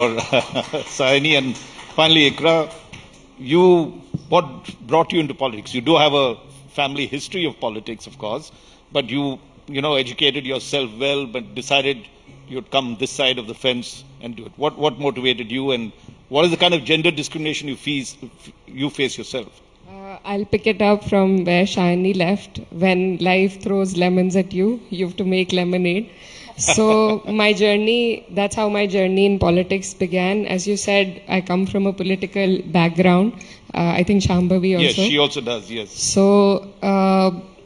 Saini, and finally Ikra, what brought you into politics? You do have a family history of politics, of course, but you educated yourself well, but decided you'd come this side of the fence and do it. What motivated you, and what is the kind of gender discrimination you face yourself? I'll pick it up from where Shani left. When life throws lemons at you, you have to make lemonade. So my journey, that's how my journey in politics began. As you said, I come from a political background. I think Shambhavi also. Yes, she also does, yes. So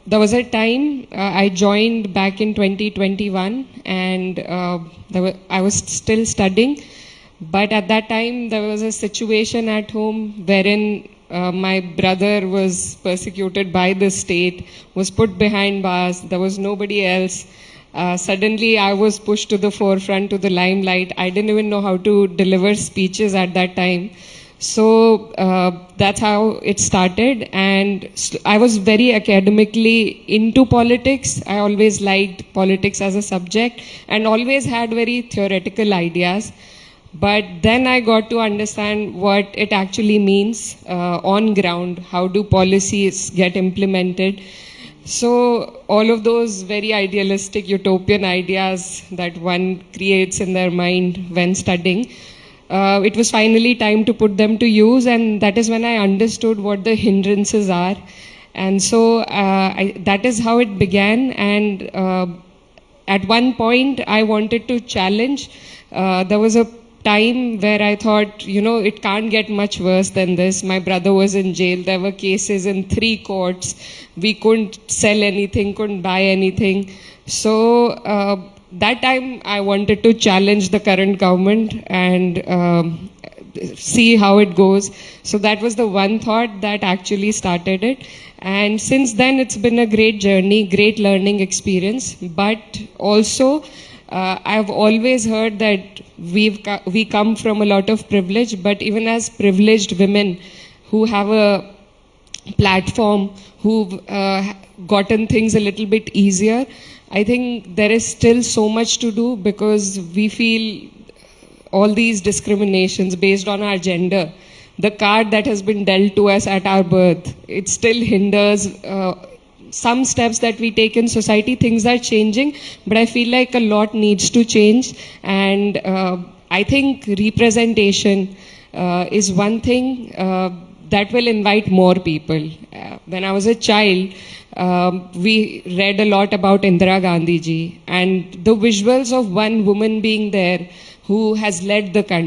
there was a time I joined back in 2021 and I was still studying. But at that time, there was a situation at home wherein my brother was persecuted by the state, was put behind bars. There was nobody else. Suddenly, I was pushed to the forefront, to the limelight. I didn't even know how to deliver speeches at that time. So that's how it started. And I was very academically into politics. I always liked politics as a subject and always had very theoretical ideas. But then I got to understand what it actually means on ground. How do policies get implemented? So all of those very idealistic utopian ideas that one creates in their mind when studying, it was finally time to put them to use, and that is when I understood what the hindrances are. And so that is how it began. And at one point I wanted to challenge. There was a time where I thought, it can't get much worse than this. My brother was in jail. There were cases in 3 courts. We couldn't sell anything, couldn't buy anything. So that time I wanted to challenge the current government and see how it goes. So that was the one thought that actually started it. And since then, it's been a great journey, great learning experience. But also, I've always heard that we come from a lot of privilege, but even as privileged women who have a platform, who've gotten things a little bit easier, I think there is still so much to do because we feel all these discriminations based on our gender. The card that has been dealt to us at our birth, it still hinders some steps that we take in society. Things are changing, but I feel like a lot needs to change. And I think representation is one thing that will invite more people. When I was a child, we read a lot about Indira Gandhi ji, and the visuals of one woman being there who has led the country.